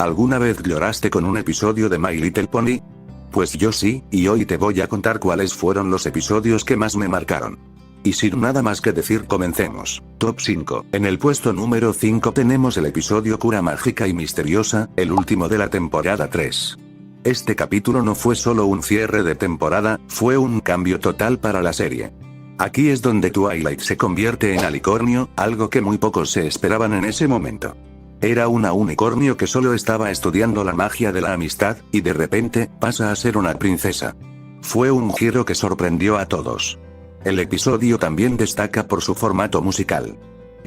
¿Alguna vez lloraste con un episodio de My Little Pony? Pues yo sí, y hoy te voy a contar cuáles fueron los episodios que más me marcaron. Y sin nada más que decir, comencemos. Top 5. En el puesto número 5 tenemos el episodio Cura Mágica y Misteriosa, el último de la temporada 3. Este capítulo no fue solo un cierre de temporada, fue un cambio total para la serie. Aquí es donde Twilight se convierte en alicornio, algo que muy pocos se esperaban en ese momento. Era una unicornio que solo estaba estudiando la magia de la amistad, y de repente, pasa a ser una princesa. Fue un giro que sorprendió a todos. El episodio también destaca por su formato musical.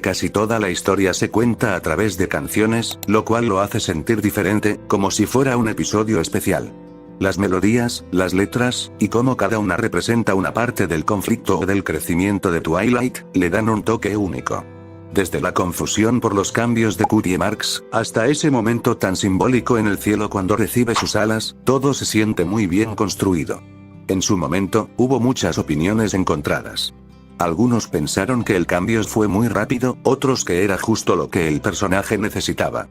Casi toda la historia se cuenta a través de canciones, lo cual lo hace sentir diferente, como si fuera un episodio especial. Las melodías, las letras, y cómo cada una representa una parte del conflicto o del crecimiento de Twilight, le dan un toque único. Desde la confusión por los cambios de Cutie Marks, hasta ese momento tan simbólico en el cielo cuando recibe sus alas, todo se siente muy bien construido. En su momento, hubo muchas opiniones encontradas. Algunos pensaron que el cambio fue muy rápido, otros que era justo lo que el personaje necesitaba.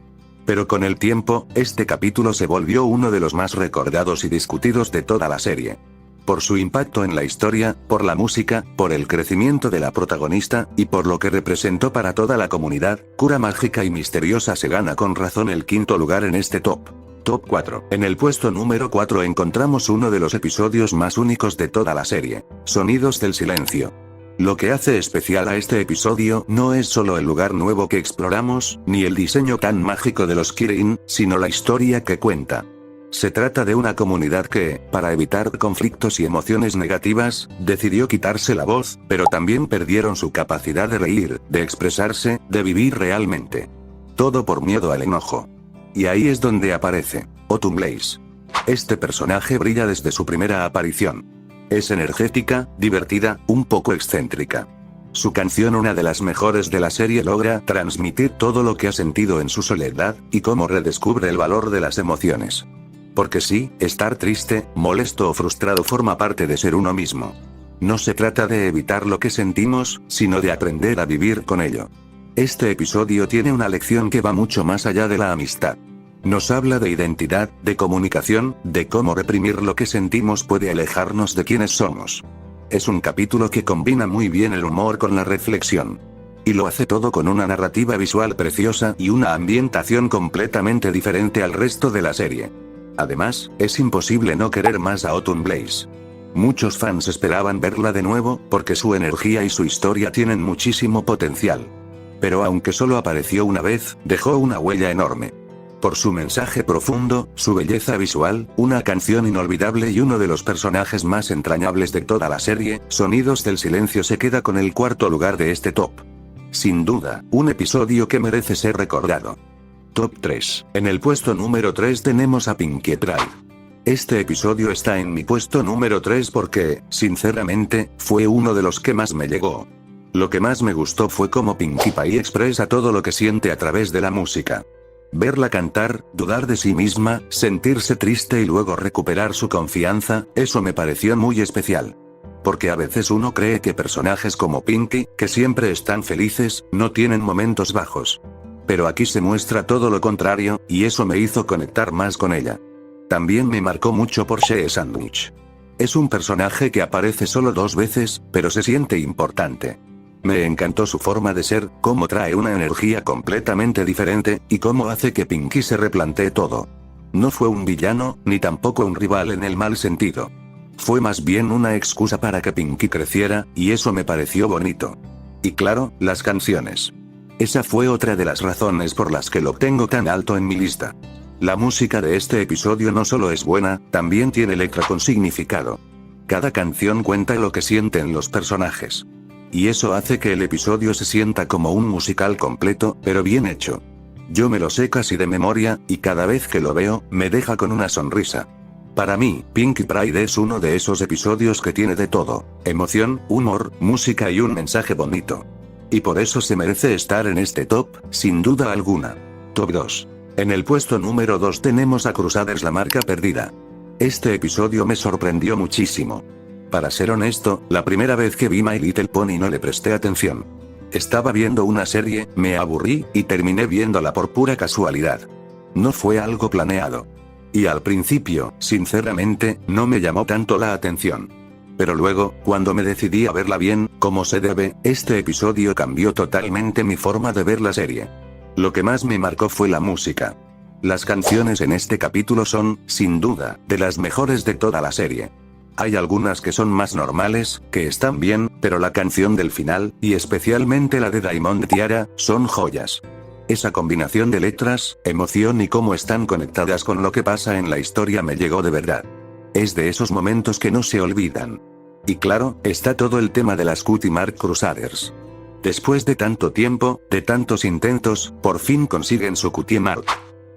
Pero con el tiempo, este capítulo se volvió uno de los más recordados y discutidos de toda la serie. Por su impacto en la historia, por la música, por el crecimiento de la protagonista, y por lo que representó para toda la comunidad, Cura Mágica y Misteriosa se gana con razón el quinto lugar en este top. Top 4. En el puesto número 4 encontramos uno de los episodios más únicos de toda la serie, Sonidos del Silencio. Lo que hace especial a este episodio no es solo el lugar nuevo que exploramos, ni el diseño tan mágico de los Kirin, sino la historia que cuenta. Se trata de una comunidad que, para evitar conflictos y emociones negativas, decidió quitarse la voz, pero también perdieron su capacidad de reír, de expresarse, de vivir realmente. Todo por miedo al enojo. Y ahí es donde aparece Autumn Blaze. Este personaje brilla desde su primera aparición. Es energética, divertida, un poco excéntrica. Su canción, una de las mejores de la serie, logra transmitir todo lo que ha sentido en su soledad, y cómo redescubre el valor de las emociones. Porque sí, estar triste, molesto o frustrado forma parte de ser uno mismo. No se trata de evitar lo que sentimos, sino de aprender a vivir con ello. Este episodio tiene una lección que va mucho más allá de la amistad. Nos habla de identidad, de comunicación, de cómo reprimir lo que sentimos puede alejarnos de quienes somos. Es un capítulo que combina muy bien el humor con la reflexión. Y lo hace todo con una narrativa visual preciosa y una ambientación completamente diferente al resto de la serie. Además, es imposible no querer más a Autumn Blaze. Muchos fans esperaban verla de nuevo, porque su energía y su historia tienen muchísimo potencial. Pero aunque solo apareció una vez, dejó una huella enorme. Por su mensaje profundo, su belleza visual, una canción inolvidable y uno de los personajes más entrañables de toda la serie, Sonidos del Silencio se queda con el cuarto lugar de este top. Sin duda, un episodio que merece ser recordado. Top 3. En el puesto número 3 tenemos a Pinkie Pride. Este episodio está en mi puesto número 3 porque, sinceramente, fue uno de los que más me llegó. Lo que más me gustó fue cómo Pinkie Pie expresa todo lo que siente a través de la música. Verla cantar, dudar de sí misma, sentirse triste y luego recuperar su confianza, eso me pareció muy especial. Porque a veces uno cree que personajes como Pinkie, que siempre están felices, no tienen momentos bajos. Pero aquí se muestra todo lo contrario, y eso me hizo conectar más con ella. También me marcó mucho por Shea Sandwich. Es un personaje que aparece solo 2 veces, pero se siente importante. Me encantó su forma de ser, cómo trae una energía completamente diferente, y cómo hace que Pinkie se replantee todo. No fue un villano, ni tampoco un rival en el mal sentido. Fue más bien una excusa para que Pinkie creciera, y eso me pareció bonito. Y claro, las canciones. Esa fue otra de las razones por las que lo tengo tan alto en mi lista. La música de este episodio no solo es buena, también tiene letra con significado. Cada canción cuenta lo que sienten los personajes. Y eso hace que el episodio se sienta como un musical completo, pero bien hecho. Yo me lo sé casi de memoria, y cada vez que lo veo, me deja con una sonrisa. Para mí, Pinkie Pride es uno de esos episodios que tiene de todo: emoción, humor, música y un mensaje bonito. Y por eso se merece estar en este top, sin duda alguna. Top 2. En el puesto número 2 tenemos a Crusaders, la marca perdida. Este episodio me sorprendió muchísimo. Para ser honesto, la primera vez que vi My Little Pony no le presté atención. Estaba viendo una serie, me aburrí, y terminé viéndola por pura casualidad. No fue algo planeado. Y al principio, sinceramente, no me llamó tanto la atención. Pero luego, cuando me decidí a verla bien, como se debe, este episodio cambió totalmente mi forma de ver la serie. Lo que más me marcó fue la música. Las canciones en este capítulo son, sin duda, de las mejores de toda la serie. Hay algunas que son más normales, que están bien, pero la canción del final, y especialmente la de Diamond Tiara, son joyas. Esa combinación de letras, emoción y cómo están conectadas con lo que pasa en la historia me llegó de verdad. Es de esos momentos que no se olvidan. Y claro, está todo el tema de las Cutie Mark Crusaders. Después de tanto tiempo, de tantos intentos, por fin consiguen su Cutie Mark.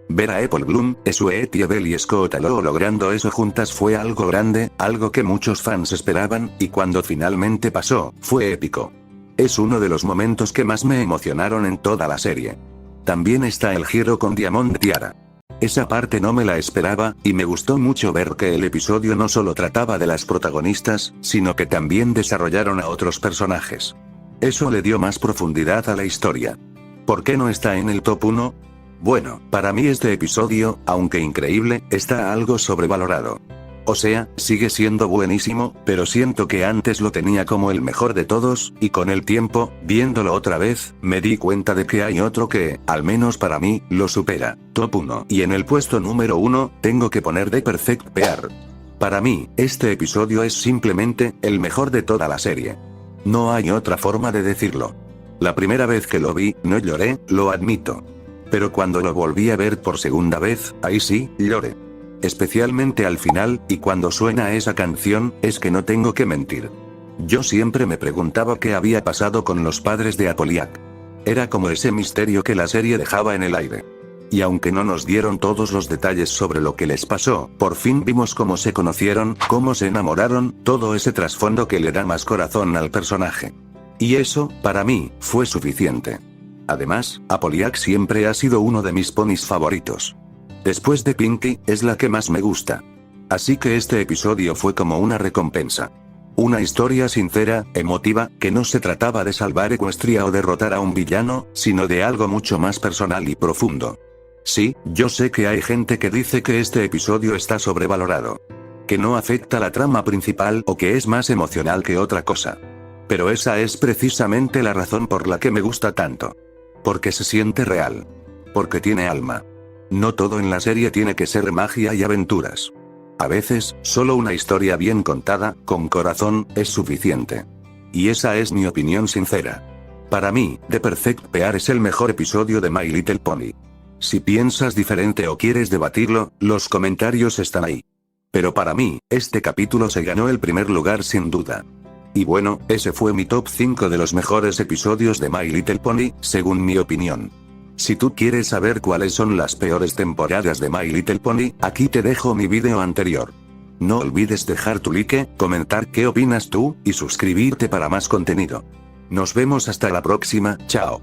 Ver a Apple Bloom, Sweet y Abel y Scott Allo logrando eso juntas fue algo grande, algo que muchos fans esperaban, y cuando finalmente pasó, fue épico. Es uno de los momentos que más me emocionaron en toda la serie. También está el giro con Diamond Tiara. Esa parte no me la esperaba, y me gustó mucho ver que el episodio no solo trataba de las protagonistas, sino que también desarrollaron a otros personajes. Eso le dio más profundidad a la historia. ¿Por qué no está en el top 1? Bueno, para mí este episodio, aunque increíble, está algo sobrevalorado. O sea, sigue siendo buenísimo, pero siento que antes lo tenía como el mejor de todos, y con el tiempo, viéndolo otra vez, me di cuenta de que hay otro que, al menos para mí, lo supera. Top 1. Y en el puesto número 1, tengo que poner The Perfect Pair. Para mí, este episodio es simplemente, el mejor de toda la serie. No hay otra forma de decirlo. La primera vez que lo vi, no lloré, lo admito. Pero cuando lo volví a ver por segunda vez, ahí sí, lloré. Especialmente al final, y cuando suena esa canción, es que no tengo que mentir. Yo siempre me preguntaba qué había pasado con los padres de Applejack. Era como ese misterio que la serie dejaba en el aire. Y aunque no nos dieron todos los detalles sobre lo que les pasó, por fin vimos cómo se conocieron, cómo se enamoraron, todo ese trasfondo que le da más corazón al personaje. Y eso, para mí, fue suficiente. Además, Applejack siempre ha sido uno de mis ponis favoritos. Después de Pinky, es la que más me gusta. Así que este episodio fue como una recompensa. Una historia sincera, emotiva, que no se trataba de salvar Equestria o derrotar a un villano, sino de algo mucho más personal y profundo. Sí, yo sé que hay gente que dice que este episodio está sobrevalorado. Que no afecta la trama principal o que es más emocional que otra cosa. Pero esa es precisamente la razón por la que me gusta tanto. Porque se siente real. Porque tiene alma. No todo en la serie tiene que ser magia y aventuras. A veces, solo una historia bien contada, con corazón, es suficiente. Y esa es mi opinión sincera. Para mí, The Perfect Pair es el mejor episodio de My Little Pony. Si piensas diferente o quieres debatirlo, los comentarios están ahí. Pero para mí, este capítulo se ganó el primer lugar sin duda. Y bueno, ese fue mi top 5 de los mejores episodios de My Little Pony, según mi opinión. Si tú quieres saber cuáles son las peores temporadas de My Little Pony, aquí te dejo mi vídeo anterior. No olvides dejar tu like, comentar qué opinas tú, y suscribirte para más contenido. Nos vemos hasta la próxima, chao.